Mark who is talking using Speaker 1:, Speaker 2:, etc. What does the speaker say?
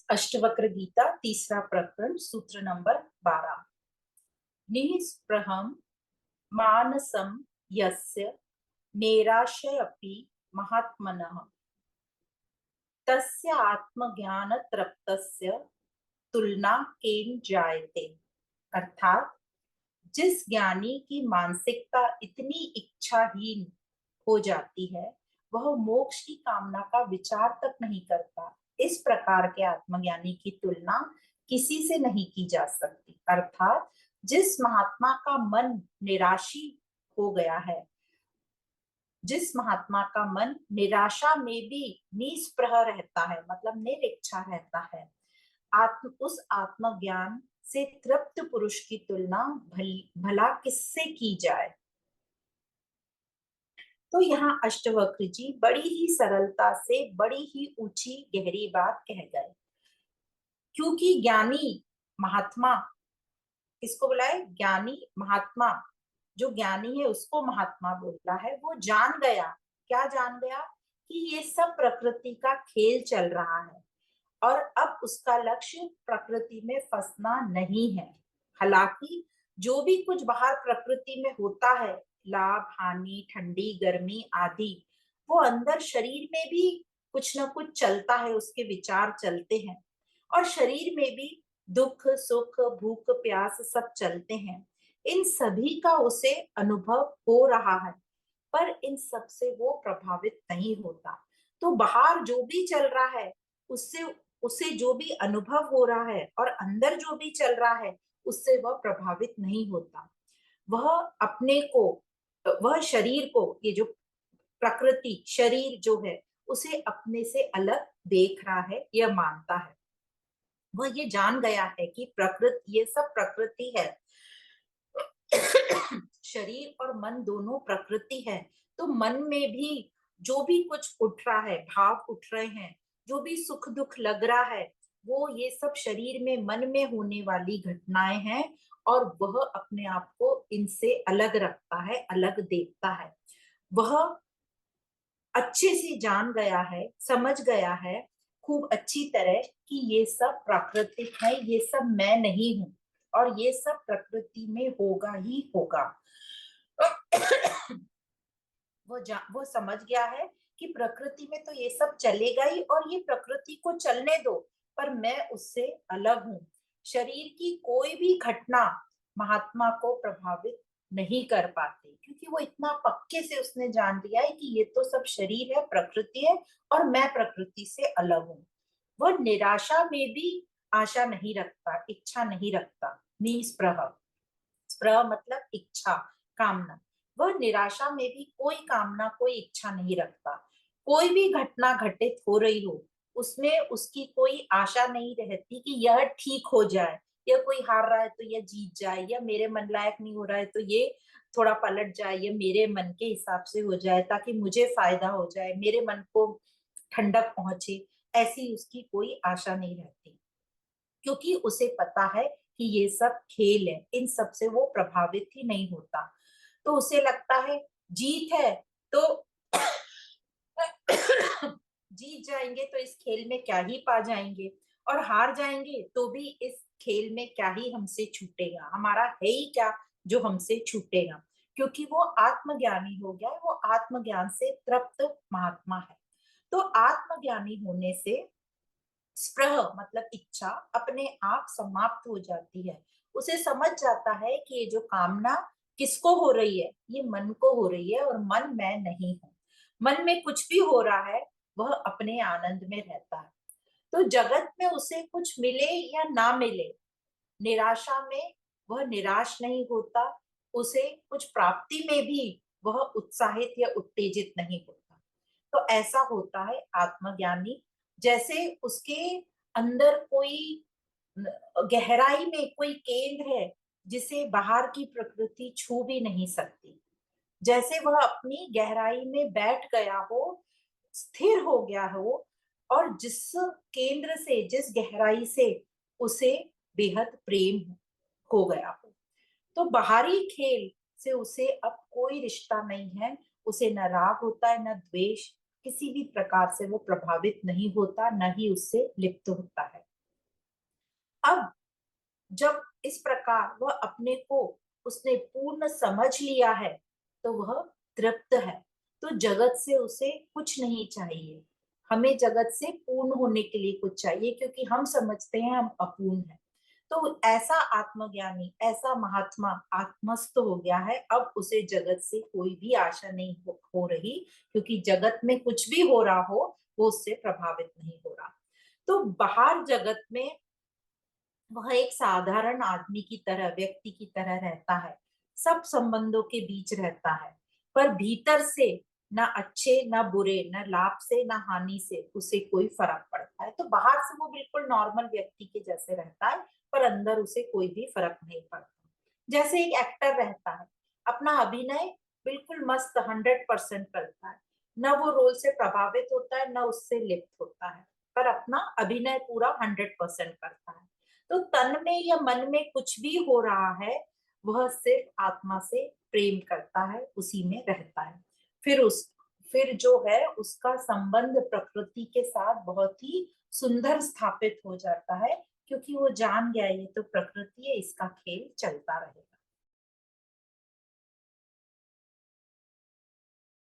Speaker 1: अष्टवक्र गीता तीसरा प्रकरण सूत्र नंबर 12। निःस्पृहं मानसं यस्य नैराश्यपि महात्मनः तस्य आत्मज्ञानतृप्तस्य तुलना केन जायते। अर्थात जिस ज्ञानी की मानसिकता इतनी इच्छाहीन हो जाती है वह मोक्ष की कामना का विचार तक नहीं करता, इस प्रकार के आत्मज्ञानी की तुलना किसी से नहीं की जा सकती। अर्थात जिस महात्मा का मन निराशी हो गया है, जिस महात्मा का मन निराशा में भी निस्पृह रहता है, मतलब निरिच्छा रहता है, उस आत्मज्ञान से तृप्त पुरुष की तुलना भला किससे की जाए। तो यहाँ अष्टवक्र जी बड़ी ही सरलता से बड़ी ही ऊंची गहरी बात कह गए, क्योंकि ज्ञानी महात्मा किसको बुलाए? ज्ञानी महात्मा, जो ज्ञानी है उसको महात्मा बोलता है। वो जान गया, क्या जान गया? कि ये सब प्रकृति का खेल चल रहा है और अब उसका लक्ष्य प्रकृति में फंसना नहीं है। हालांकि जो भी कुछ बाहर प्रकृति में होता है, लाभ हानि, ठंडी गर्मी आदि, वो अंदर शरीर में भी कुछ ना कुछ चलता है, उसके विचार चलते हैं और शरीर में भी दुख सुख भूख प्यास सब चलते हैं। इन सभी का उसे अनुभव हो रहा है, पर इन सब से वो प्रभावित नहीं होता। तो बाहर जो भी चल रहा है उससे उसे जो भी अनुभव हो रहा है और अंदर जो भी चल रहा है उससे वह प्रभावित नहीं होता। वह अपने को, वह शरीर को, ये जो प्रकृति शरीर जो है उसे अपने से अलग देख रहा है, यह मानता है। वह ये जान गया है कि प्रकृति, ये सब प्रकृति है। शरीर और मन दोनों प्रकृति है। तो मन में भी जो भी कुछ उठ रहा है, भाव उठ रहे हैं, जो भी सुख दुख लग रहा है, वो ये सब शरीर में मन में होने वाली घटनाएं हैं और वह अपने आप को इनसे अलग रखता है, अलग देखता है। वह अच्छे से जान गया है, समझ गया है खूब अच्छी तरह कि ये सब प्राकृतिक है, ये सब मैं नहीं हूं और ये सब प्रकृति में होगा ही होगा। वो समझ गया है कि प्रकृति में तो ये सब चलेगा ही और ये प्रकृति को चलने दो, पर मैं उससे अलग हूं। शरीर की कोई भी घटना महात्मा को प्रभावित नहीं कर पाती, क्योंकि वो इतना पक्के से उसने जान लिया है कि ये तो सब शरीर है, प्रकृति है और मैं प्रकृति से अलग हूं। वह निराशा में भी आशा नहीं रखता, इच्छा नहीं रखता। निस्पृह, स्पृह मतलब इच्छा, कामना। वह निराशा में भी कोई कामना, कोई इच्छा नहीं रखता। कोई भी घटना घटित हो रही हो उसमें उसकी कोई आशा नहीं रहती कि यह ठीक हो जाए, या कोई हार रहा है तो यह जीत जाए, या मेरे मन लायक नहीं हो रहा है तो ये थोड़ा पलट जाए, या मेरे मन के हिसाब से हो जाए ताकि मुझे फायदा हो जाए, मेरे मन को ठंडक पहुंचे। ऐसी उसकी कोई आशा नहीं रहती, क्योंकि उसे पता है कि ये सब खेल है, इन सब से वो प्रभावित ही नहीं होता। तो उसे लगता है जीत है तो जीत जाएंगे तो इस खेल में क्या ही पा जाएंगे, और हार जाएंगे तो भी इस खेल में क्या ही हमसे छूटेगा, हमारा है ही क्या जो हमसे छूटेगा। क्योंकि वो आत्मज्ञानी हो गया है, वो आत्मज्ञान से तृप्त महात्मा है। तो आत्मज्ञानी होने से स्पृह मतलब इच्छा अपने आप समाप्त हो जाती है। उसे समझ जाता है कि ये जो कामना किसको हो रही है, ये मन को हो रही है और मन मैं नहीं हूं। मन में कुछ भी हो रहा है वह अपने आनंद में रहता है। तो जगत में उसे कुछ मिले या ना मिले, निराशा में वह निराश नहीं होता, उसे कुछ प्राप्ति में भी वह उत्साहित या उत्तेजित नहीं होता। तो ऐसा होता है आत्मज्ञानी, जैसे उसके अंदर कोई गहराई में कोई केंद्र है जिसे बाहर की प्रकृति छू भी नहीं सकती। जैसे वह अपनी गहराई में बैठ गया हो, स्थिर हो गया हो, और जिस केंद्र से, जिस गहराई से उसे बेहद प्रेम हो गया हो। तो बाहरी खेल से उसे अब कोई रिश्ता नहीं है, उसे न राग होता है न द्वेष, किसी भी प्रकार से वो प्रभावित नहीं होता, न ही उससे लिप्त होता है। अब जब इस प्रकार वह अपने को उसने पूर्ण समझ लिया है तो वह तृप्त है। तो जगत से उसे कुछ नहीं चाहिए। हमें जगत से पूर्ण होने के लिए कुछ चाहिए, क्योंकि हम समझते हैं हम अपूर्ण हैं। तो ऐसा आत्मज्ञानी, ऐसा महात्मा आत्मस्थ हो गया है, अब उसे जगत से कोई भी आशा नहीं हो रही, क्योंकि जगत में कुछ भी हो रहा हो वो उससे प्रभावित नहीं हो रहा। तो बाहर जगत में वह एक साधारण आदमी की तरह, व्यक्ति की तरह रहता है, सब संबंधों के बीच रहता है, पर भीतर से ना अच्छे ना बुरे, ना लाभ से ना हानि से उसे कोई फर्क पड़ता है। तो बाहर से वो बिल्कुल नॉर्मल व्यक्ति के जैसे रहता है, पर अंदर उसे कोई भी फर्क नहीं पड़ता। जैसे एक एक्टर रहता है, अपना अभिनय बिल्कुल मस्त 100% करता है, न वो रोल से प्रभावित होता है, न उससे लिप्त होता है, पर अपना अभिनय पूरा 100% करता है। तो तन में या मन में कुछ भी हो रहा है, वह सिर्फ आत्मा से प्रेम करता है, उसी में रहता है। फिर उस फिर जो है उसका संबंध प्रकृति के साथ बहुत ही सुंदर स्थापित हो जाता है, क्योंकि वो जान गया ये तो प्रकृति है, इसका खेल चलता रहेगा।